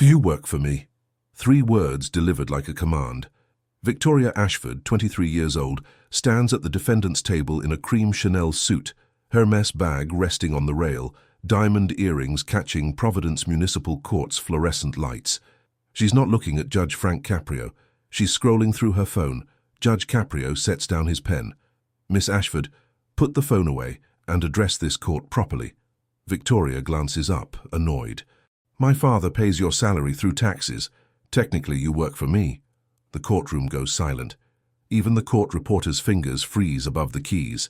You work for me. 3 words delivered like a command. Victoria Ashford, 23 years old, stands at the defendant's table in a cream Chanel suit, Hermes bag resting on the rail, diamond earrings catching Providence Municipal Court's fluorescent lights. She's not looking at Judge Frank Coprio. She's scrolling through her phone. Judge Coprio sets down his pen. Miss Ashford, put the phone away and address this court properly. Victoria glances up, annoyed. My father pays your salary through taxes. Technically, you work for me. The courtroom goes silent. Even the court reporter's fingers freeze above the keys.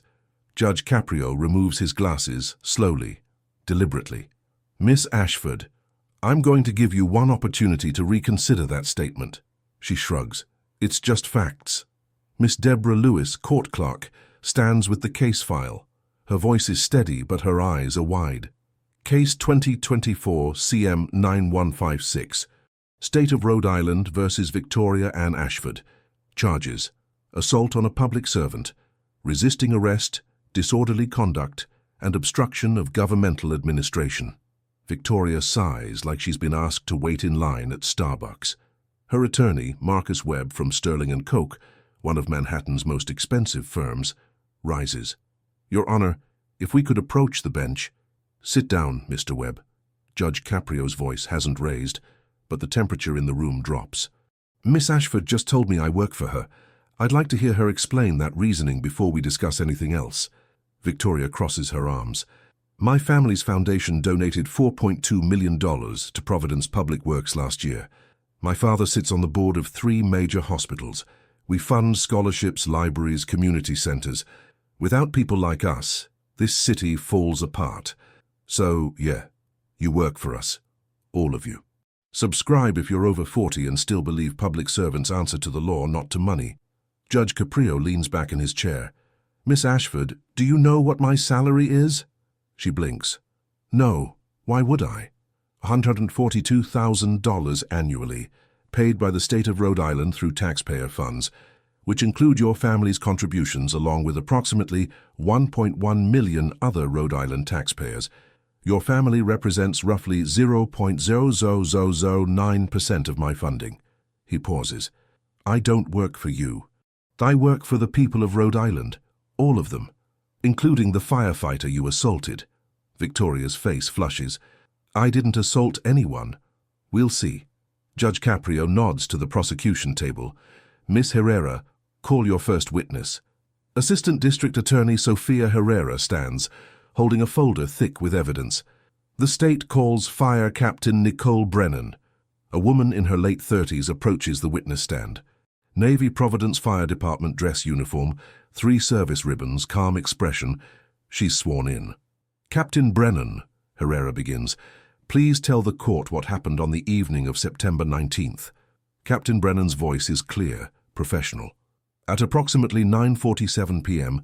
Judge Coprio removes his glasses, slowly, deliberately. Miss Ashford, I'm going to give you one opportunity to reconsider that statement. She shrugs. It's just facts. Miss Deborah Lewis, court clerk, stands with the case file. Her voice is steady, but her eyes are wide. Case 2024 CM 9156. State of Rhode Island versus Victoria Ann Ashford. Charges: assault on a public servant, resisting arrest, disorderly conduct, and obstruction of governmental administration. Victoria sighs like she's been asked to wait in line at Starbucks. Her attorney, Marcus Webb from Sterling & Koch, one of Manhattan's most expensive firms, rises. Your Honor, if we could approach the bench. Sit down, Mr. Webb. Judge Coprio's voice hasn't raised, but the temperature in the room drops. Miss Ashford just told me I work for her. I'd like to hear her explain that reasoning before we discuss anything else. Victoria crosses her arms. My family's foundation donated $4.2 million to Providence Public Works last year. My father sits on the board of 3 major hospitals. We fund scholarships, libraries, community centers. Without people like us, this city falls apart. So, yeah, you work for us. All of you. Subscribe if you're over 40 and still believe public servants answer to the law, not to money. Judge Coprio leans back in his chair. Miss Ashford, do you know what my salary is? She blinks. No, why would I? $142,000 annually, paid by the state of Rhode Island through taxpayer funds, which include your family's contributions along with approximately 1.1 million other Rhode Island taxpayers. Your family represents roughly 0.00009% of my funding. He pauses. I don't work for you. I work for the people of Rhode Island, all of them, including the firefighter you assaulted. Victoria's face flushes. I didn't assault anyone. We'll see. Judge Coprio nods to the prosecution table. Miss Herrera, call your first witness. Assistant District Attorney Sophia Herrera stands, holding a folder thick with evidence. The state calls Fire Captain Nicole Brennan. A woman in her late 30s approaches the witness stand. Navy Providence Fire Department dress uniform, 3 service ribbons, calm expression. She's sworn in. Captain Brennan, Herrera begins, please tell the court what happened on the evening of September 19th. Captain Brennan's voice is clear, professional. At approximately 9:47 p.m.,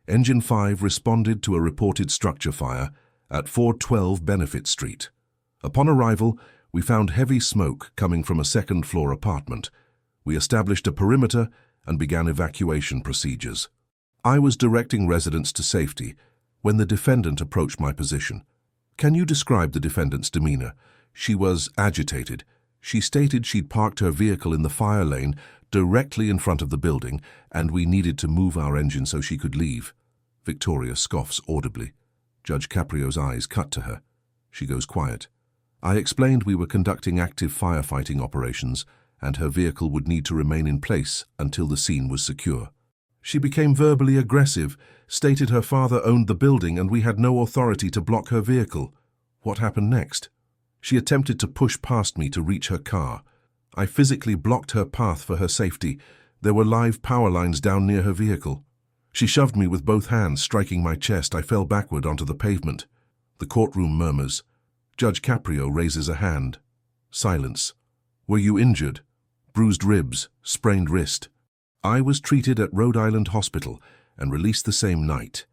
Engine 5 responded to a reported structure fire at 412 Benefit Street. Upon arrival, we found heavy smoke coming from a second-floor apartment. We established a perimeter and began evacuation procedures. I was directing residents to safety when the defendant approached my position. Can you describe the defendant's demeanor? She was agitated. She stated she'd parked her vehicle in the fire lane directly in front of the building, and we needed to move our engine so she could leave. Victoria scoffs audibly. Judge Coprio's eyes cut to her. She goes quiet. I explained we were conducting active firefighting operations, and her vehicle would need to remain in place until the scene was secure. She became verbally aggressive, stated her father owned the building and we had no authority to block her vehicle. What happened next? She attempted to push past me to reach her car. I physically blocked her path for her safety. There were live power lines down near her vehicle. She shoved me with both hands, striking my chest. I fell backward onto the pavement. The courtroom murmurs. Judge Coprio raises a hand. Silence. Were you injured? Bruised ribs, sprained wrist. I was treated at Rhode Island Hospital and released the same night.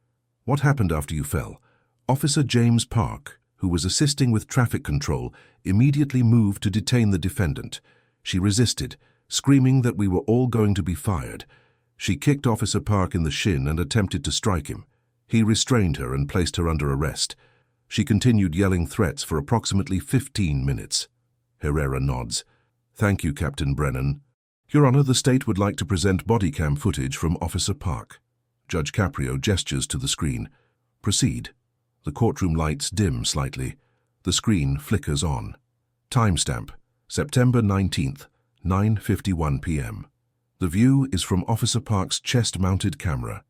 What happened after you fell? Officer James Park, who was assisting with traffic control, immediately moved to detain the defendant. She resisted, screaming that we were all going to be fired. She kicked Officer Park in the shin and attempted to strike him. He restrained her and placed her under arrest. She continued yelling threats for approximately 15 minutes. Herrera nods. Thank you, Captain Brennan. Your Honor, the state would like to present body cam footage from Officer Park. Judge Coprio gestures to the screen. Proceed. The courtroom lights dim slightly. The screen flickers on. Timestamp, September 19th, 9:51 p.m. The view is from Officer Park's chest-mounted camera.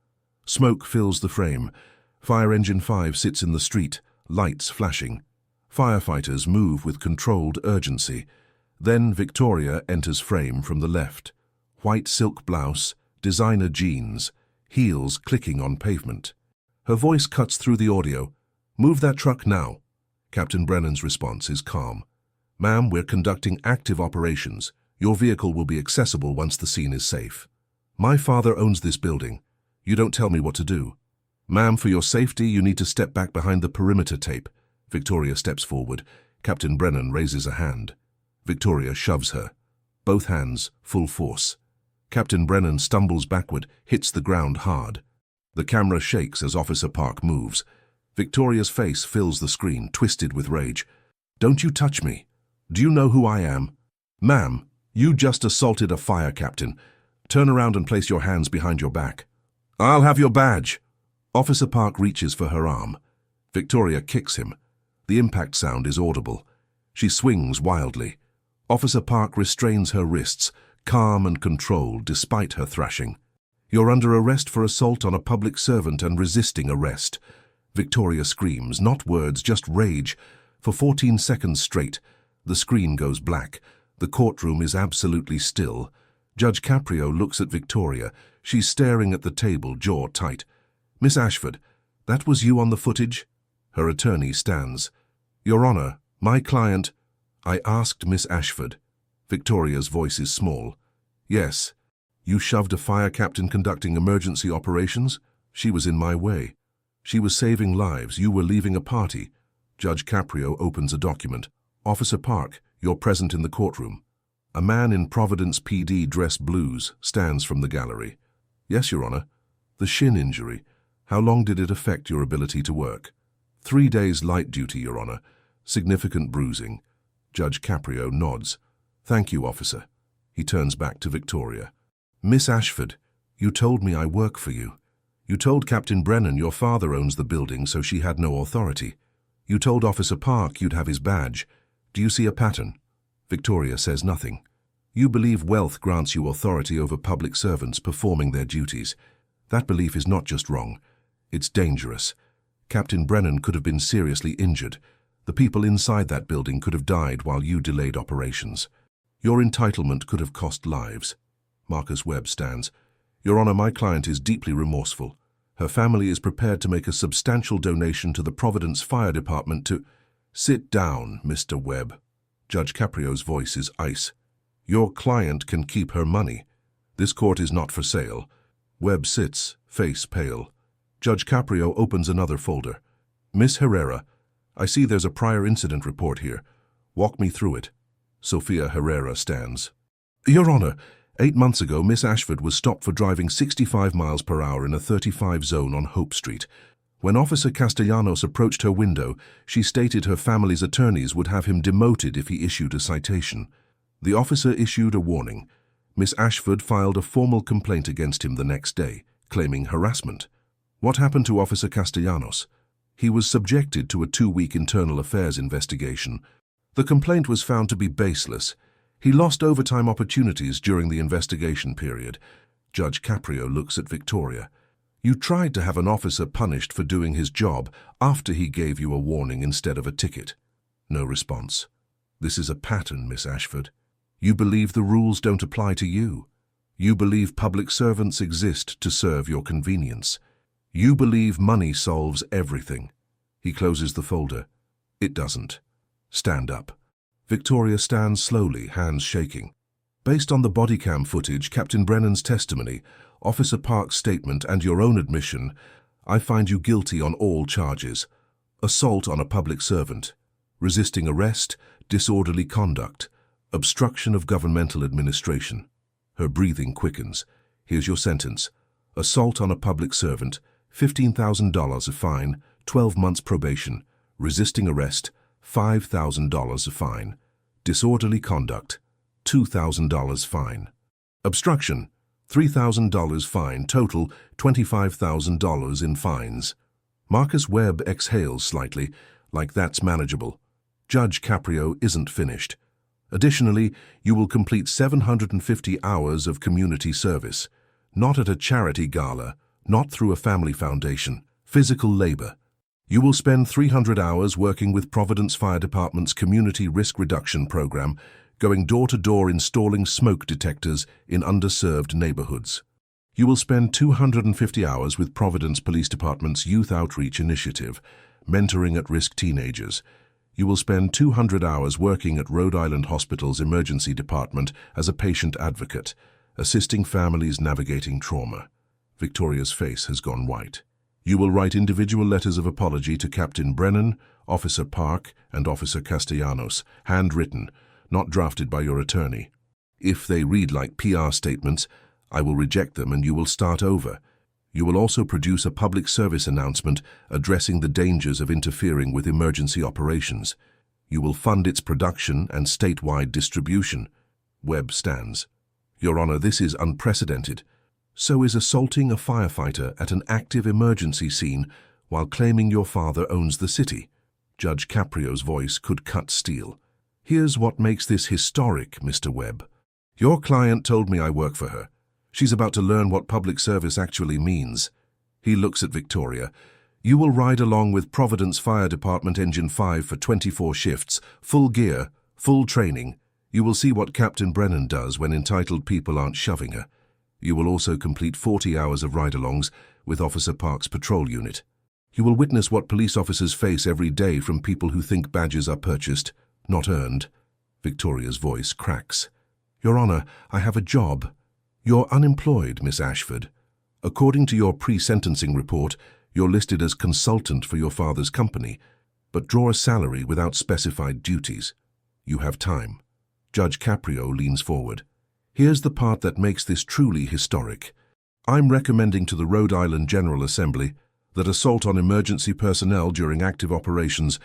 Smoke fills the frame. Fire Engine 5 sits in the street, lights flashing. Firefighters move with controlled urgency. Then Victoria enters frame from the left. White silk blouse, designer jeans, heels clicking on pavement. Her voice cuts through the audio. Move that truck now. Captain Brennan's response is calm. Ma'am, we're conducting active operations. Your vehicle will be accessible once the scene is safe. My father owns this building. You don't tell me what to do. Ma'am, for your safety, you need to step back behind the perimeter tape. Victoria steps forward. Captain Brennan raises a hand. Victoria shoves her. Both hands, full force. Captain Brennan stumbles backward, hits the ground hard. The camera shakes as Officer Park moves. Victoria's face fills the screen, twisted with rage. Don't you touch me. Do you know who I am? Ma'am, you just assaulted a fire captain. Turn around and place your hands behind your back. I'll have your badge. Officer Park reaches for her arm. Victoria kicks him. The impact sound is audible. She swings wildly. Officer Park restrains her wrists, calm and controlled despite her thrashing. You're under arrest for assault on a public servant and resisting arrest. Victoria screams, not words, just rage. For 14 seconds straight, the screen goes black. The courtroom is absolutely still. Judge Coprio looks at Victoria. She's staring at the table, jaw tight. Miss Ashford, that was you on the footage? Her attorney stands. Your Honor, my client... I asked Miss Ashford. Victoria's voice is small. Yes. You shoved a fire captain conducting emergency operations? She was in my way. She was saving lives. You were leaving a party. Judge Coprio opens a document. Officer Park, you're present in the courtroom. A man in Providence PD dress blues stands from the gallery. Yes, Your Honor. The shin injury. How long did it affect your ability to work? 3 days light duty, Your Honor. Significant bruising. Judge Coprio nods. Thank you, officer. He turns back to Victoria. Miss Ashford, you told me I work for you. You told Captain Brennan your father owns the building, so she had no authority. You told Officer Park you'd have his badge. Do you see a pattern? Victoria says nothing. You believe wealth grants you authority over public servants performing their duties. That belief is not just wrong. It's dangerous. Captain Brennan could have been seriously injured. The people inside that building could have died while you delayed operations. Your entitlement could have cost lives. Marcus Webb stands. Your Honor, my client is deeply remorseful. Her family is prepared to make a substantial donation to the Providence Fire Department to... Sit down, Mr. Webb. Judge Coprio's voice is ice. Your client can keep her money. This court is not for sale. Webb sits, face pale. Judge Coprio opens another folder. Miss Herrera, I see there's a prior incident report here. Walk me through it. Sophia Herrera stands. Your Honor, 8 months ago, Miss Ashford was stopped for driving 65 miles per hour in a 35 zone on Hope Street. When Officer Castellanos approached her window, she stated her family's attorneys would have him demoted if he issued a citation. The officer issued a warning. Miss Ashford filed a formal complaint against him the next day, claiming harassment. What happened to Officer Castellanos? He was subjected to a 2-week internal affairs investigation. The complaint was found to be baseless. He lost overtime opportunities during the investigation period. Judge Coprio looks at Victoria. You tried to have an officer punished for doing his job after he gave you a warning instead of a ticket. No response. This is a pattern, Miss Ashford. You believe the rules don't apply to you. You believe public servants exist to serve your convenience. You believe money solves everything. He closes the folder. It doesn't. Stand up. Victoria stands slowly, hands shaking. Based on the body cam footage, Captain Brennan's testimony, Officer Park's statement, and your own admission, I find you guilty on all charges. Assault on a public servant, resisting arrest, disorderly conduct, obstruction of governmental administration. Her breathing quickens. Here's your sentence. Assault on a public servant, $15,000 a fine, 12 months probation. Resisting arrest, $5,000 a fine. Disorderly conduct, $2,000 fine. Obstruction, $3,000 fine, total $25,000 in fines. Marcus Webb exhales slightly, like that's manageable. Judge Coprio isn't finished. Additionally, you will complete 750 hours of community service, not at a charity gala, not through a family foundation, physical labor. You will spend 300 hours working with Providence Fire Department's Community Risk Reduction Program, going door to door installing smoke detectors in underserved neighborhoods. You will spend 250 hours with Providence Police Department's Youth Outreach Initiative, mentoring at-risk teenagers. You will spend 200 hours working at Rhode Island Hospital's Emergency Department as a patient advocate, assisting families navigating trauma. Victoria's face has gone white. You will write individual letters of apology to Captain Brennan, Officer Park, and Officer Castellanos, handwritten, not drafted by your attorney. If they read like PR statements, I will reject them and you will start over. You will also produce a public service announcement addressing the dangers of interfering with emergency operations. You will fund its production and statewide distribution. Webb stands. Your Honor, this is unprecedented. So is assaulting a firefighter at an active emergency scene while claiming your father owns the city. Judge Coprio's voice could cut steel. Here's what makes this historic, Mr. Webb. Your client told me I work for her. She's about to learn what public service actually means. He looks at Victoria. You will ride along with Providence Fire Department Engine 5 for 24 shifts, full gear, full training. You will see what Captain Brennan does when entitled people aren't shoving her. You will also complete 40 hours of ride-alongs with Officer Park's patrol unit. You will witness what police officers face every day from people who think badges are purchased, not earned. Victoria's voice cracks. Your Honor, I have a job. You're unemployed, Miss Ashford. According to your pre-sentencing report, you're listed as consultant for your father's company, but draw a salary without specified duties. You have time. Judge Coprio leans forward. Here's the part that makes this truly historic. I'm recommending to the Rhode Island General Assembly that assault on emergency personnel during active operations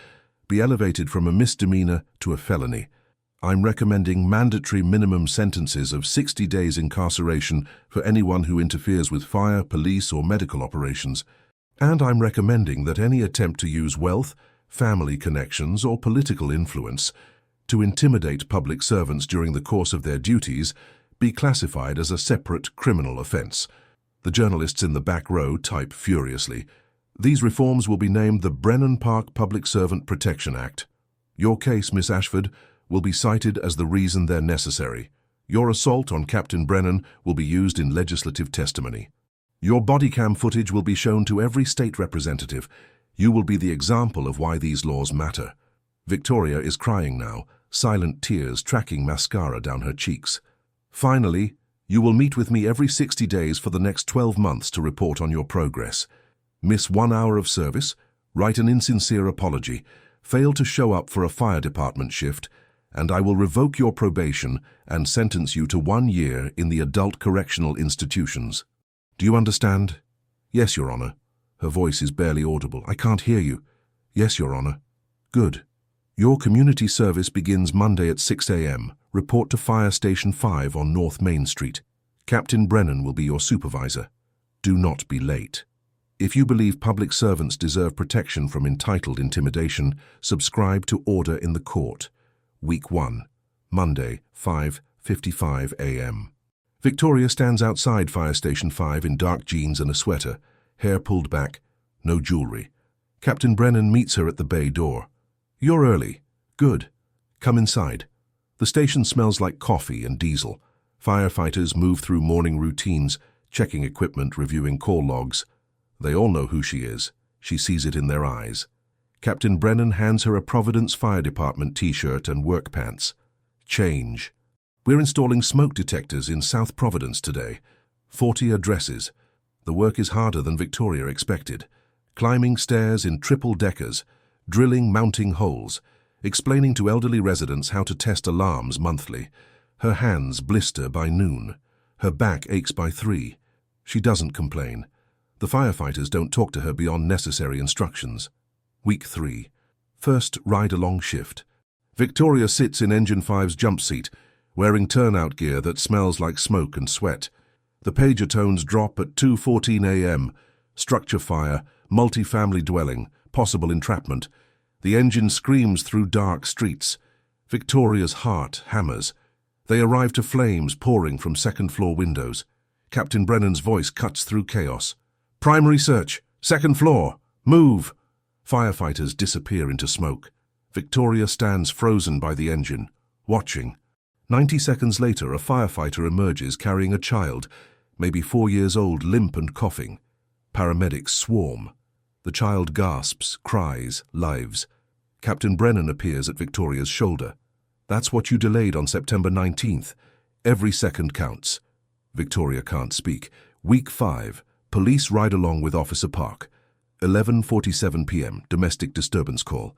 be elevated from a misdemeanor to a felony. I'm recommending mandatory minimum sentences of 60 days incarceration for anyone who interferes with fire, police, or medical operations. And I'm recommending that any attempt to use wealth, family connections, or political influence to intimidate public servants during the course of their duties be classified as a separate criminal offense. The journalists in the back row type furiously. These reforms will be named the Brennan Park Public Servant Protection Act. Your case, Miss Ashford, will be cited as the reason they're necessary. Your assault on Captain Brennan will be used in legislative testimony. Your body cam footage will be shown to every state representative. You will be the example of why these laws matter. Victoria is crying now, silent tears tracking mascara down her cheeks. Finally, you will meet with me every 60 days for the next 12 months to report on your progress. Miss 1 hour of service, write an insincere apology, fail to show up for a fire department shift, and I will revoke your probation and sentence you to 1 year in the adult correctional institutions. Do you understand? Yes, Your Honor. Her voice is barely audible. I can't hear you. Yes, Your Honor. Good. Your community service begins Monday at 6 a.m. Report to Fire Station 5 on North Main Street. Captain Brennan will be your supervisor. Do not be late. If you believe public servants deserve protection from entitled intimidation, subscribe to Order in the Court. Week 1, Monday, 5:55 a.m. Victoria stands outside Fire Station 5 in dark jeans and a sweater, hair pulled back, no jewelry. Captain Brennan meets her at the bay door. You're early. Good. Come inside. The station smells like coffee and diesel. Firefighters move through morning routines, checking equipment, reviewing call logs. They all know who she is. She sees it in their eyes. Captain Brennan hands her a Providence Fire Department t-shirt and work pants. Change. We're installing smoke detectors in South Providence today. 40 addresses. The work is harder than Victoria expected. Climbing stairs in triple deckers, drilling mounting holes, explaining to elderly residents how to test alarms monthly. Her hands blister by noon. Her back aches by 3. She doesn't complain. The firefighters don't talk to her beyond necessary instructions. Week 3. First ride-along shift. Victoria sits in Engine 5's jump seat, wearing turnout gear that smells like smoke and sweat. The pager tones drop at 2:14 a.m. Structure fire, multi-family dwelling, possible entrapment. The engine screams through dark streets. Victoria's heart hammers. They arrive to flames pouring from second-floor windows. Captain Brennan's voice cuts through chaos. "Primary search! Second floor! Move!" Firefighters disappear into smoke. Victoria stands frozen by the engine, watching. 90 seconds later, a firefighter emerges carrying a child, maybe 4 years old, limp and coughing. Paramedics swarm. The child gasps, cries, lives. Captain Brennan appears at Victoria's shoulder. "That's what you delayed on September 19th. Every second counts." Victoria can't speak. Week 5. Police ride along with Officer Park. 11:47 p.m. Domestic disturbance call.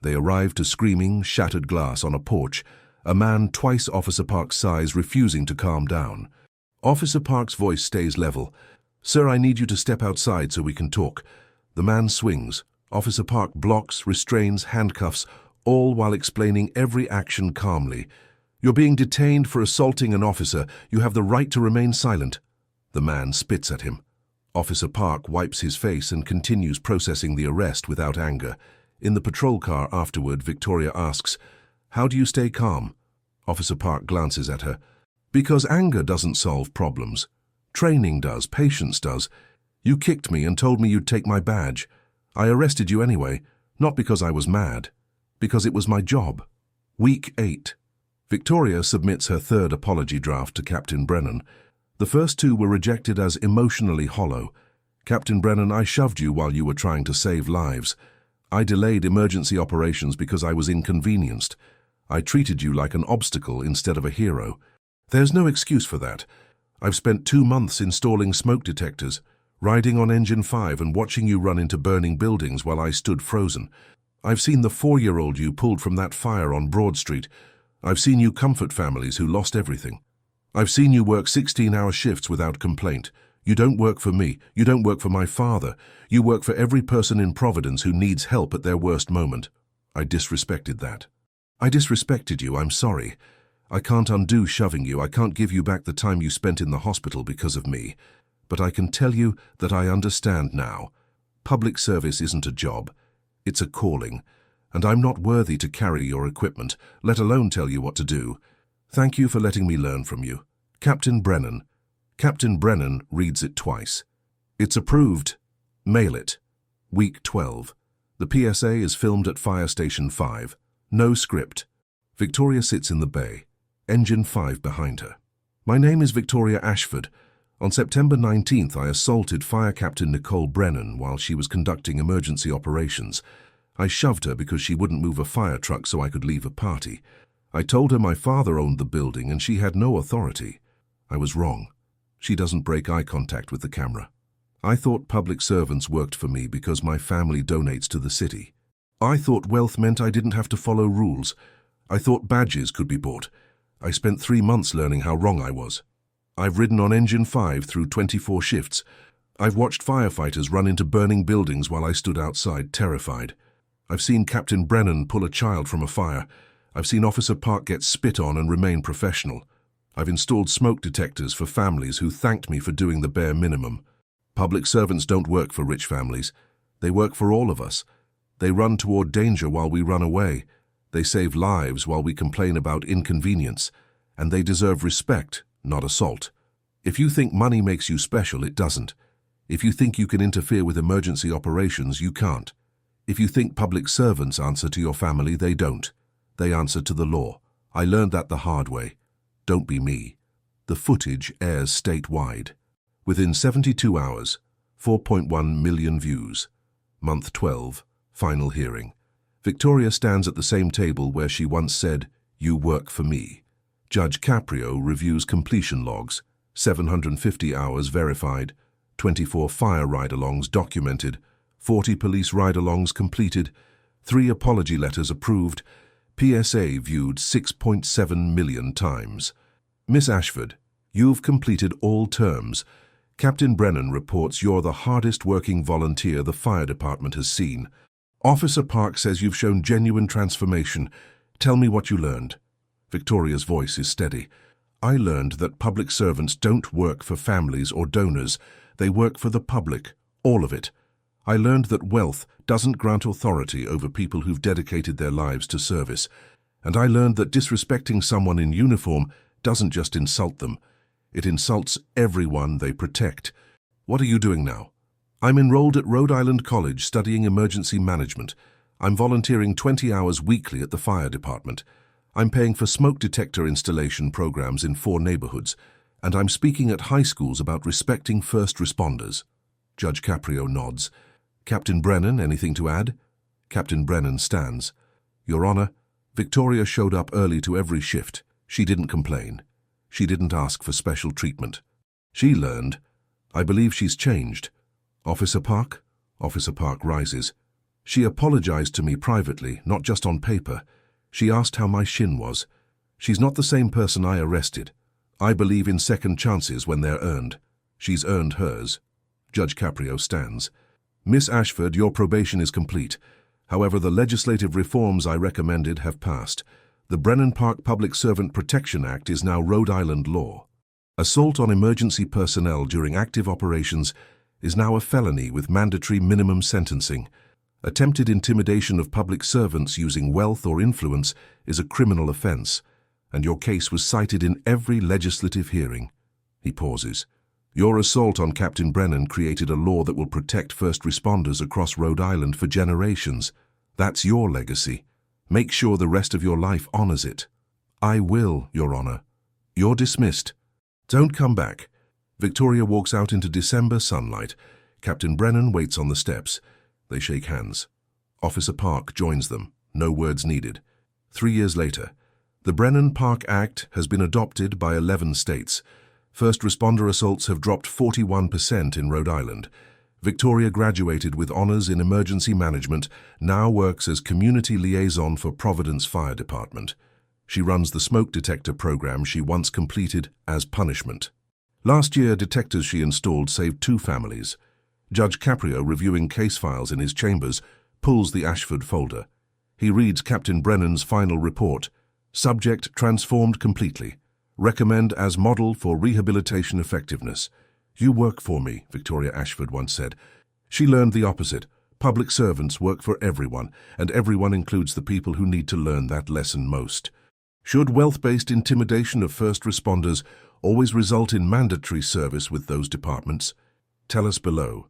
They arrive to screaming, shattered glass on a porch. A man twice Officer Park's size refusing to calm down. Officer Park's voice stays level. "Sir, I need you to step outside so we can talk." The man swings. Officer Park blocks, restrains, handcuffs, all while explaining every action calmly. "You're being detained for assaulting an officer. You have the right to remain silent." The man spits at him. Officer Park wipes his face and continues processing the arrest without anger. In the patrol car afterward, Victoria asks, "How do you stay calm?" Officer Park glances at her. "Because anger doesn't solve problems. Training does, patience does. You kicked me and told me you'd take my badge. I arrested you anyway, not because I was mad, because it was my job." Week 8. Victoria submits her third apology draft to Captain Brennan. The first 2 were rejected as emotionally hollow. "Captain Brennan, I shoved you while you were trying to save lives. I delayed emergency operations because I was inconvenienced. I treated you like an obstacle instead of a hero. There's no excuse for that. I've spent 2 months installing smoke detectors, riding on Engine 5 and watching you run into burning buildings while I stood frozen. I've seen the 4-year-old you pulled from that fire on Broad Street. I've seen you comfort families who lost everything. I've seen you work 16-hour shifts without complaint. You don't work for me. You don't work for my father. You work for every person in Providence who needs help at their worst moment. I disrespected that. I disrespected you. I'm sorry. I can't undo shoving you. I can't give you back the time you spent in the hospital because of me. But I can tell you that I understand now. Public service isn't a job. It's a calling. And I'm not worthy to carry your equipment, let alone tell you what to do. Thank you for letting me learn from you. Captain Brennan." Captain Brennan reads it twice. "It's approved. Mail it." Week 12. The PSA is filmed at Fire Station 5. No script. Victoria sits in the bay, Engine 5 behind her. "My name is Victoria Ashford. On September 19th, I assaulted Fire Captain Nicole Brennan while she was conducting emergency operations. I shoved her because she wouldn't move a fire truck so I could leave a party. I told her my father owned the building and she had no authority. I was wrong. She doesn't break eye contact with the camera. I thought public servants worked for me because my family donates to the city. I thought wealth meant I didn't have to follow rules. I thought badges could be bought. I spent 3 months learning how wrong I was. I've ridden on Engine 5 through 24 shifts. I've watched firefighters run into burning buildings while I stood outside, terrified. I've seen Captain Brennan pull a child from a fire. I've seen Officer Park get spit on and remain professional. I've installed smoke detectors for families who thanked me for doing the bare minimum. Public servants don't work for rich families. They work for all of us. They run toward danger while we run away. They save lives while we complain about inconvenience. And they deserve respect, not assault. If you think money makes you special, it doesn't. If you think you can interfere with emergency operations, you can't. If you think public servants answer to your family, they don't. They answer to the law. I learned that the hard way. Don't be me. The footage airs statewide. Within 72 hours, 4.1 million views. Month 12, final hearing. Victoria stands at the same table where she once said, "You work for me." Judge Coprio reviews completion logs, 750 hours verified, 24 fire ride-alongs documented, 40 police ride-alongs completed, 3 apology letters approved, PSA viewed 6.7 million times. Miss Ashford, you've completed all terms. Captain Brennan reports you're the hardest working volunteer the fire department has seen. Officer Park says you've shown genuine transformation. Tell me what you learned. Victoria's voice is steady. I learned that public servants don't work for families or donors. They work for the public, all of it. I learned that wealth doesn't grant authority over people who've dedicated their lives to service. And I learned that disrespecting someone in uniform doesn't just insult them. It insults everyone they protect. What are you doing now? I'm enrolled at Rhode Island College studying emergency management. I'm volunteering 20 hours weekly at the fire department. I'm paying for smoke detector installation programs in 4 neighborhoods, and I'm speaking at high schools about respecting first responders. Judge Coprio nods. Captain Brennan, anything to add? Captain Brennan stands. Your Honor, Victoria showed up early to every shift. She didn't complain. She didn't ask for special treatment. She learned. I believe she's changed. Officer Park? Officer Park rises. She apologized to me privately, not just on paper. She asked how my shin was. She's not the same person I arrested. I believe in second chances when they're earned. She's earned hers. Judge Coprio stands. Miss Ashford, your probation is complete. However, the legislative reforms I recommended have passed. The Brennan Park Public Servant Protection Act is now Rhode Island law. Assault on emergency personnel during active operations is now a felony with mandatory minimum sentencing. Attempted intimidation of public servants using wealth or influence is a criminal offense, and your case was cited in every legislative hearing. He pauses. Your assault on Captain Brennan created a law that will protect first responders across Rhode Island for generations. That's your legacy. Make sure the rest of your life honors it. I will, Your Honor. You're dismissed. Don't come back. Victoria walks out into December sunlight. Captain Brennan waits on the steps. They shake hands. Officer Park joins them. No words needed. 3 years later, the Brennan Park Act has been adopted by 11 states. First responder assaults have dropped 41% in Rhode Island. Victoria graduated with honors in emergency management, now works as community liaison for Providence Fire Department. She runs the smoke detector program she once completed as punishment. Last year, detectors she installed saved 2 families. Judge Coprio, reviewing case files in his chambers, pulls the Ashford folder. He reads Captain Brennan's final report. Subject transformed completely. Recommend as model for rehabilitation effectiveness. You work for me, Victoria Ashford once said. She learned the opposite. Public servants work for everyone, and everyone includes the people who need to learn that lesson most. Should wealth-based intimidation of first responders always result in mandatory service with those departments? Tell us below.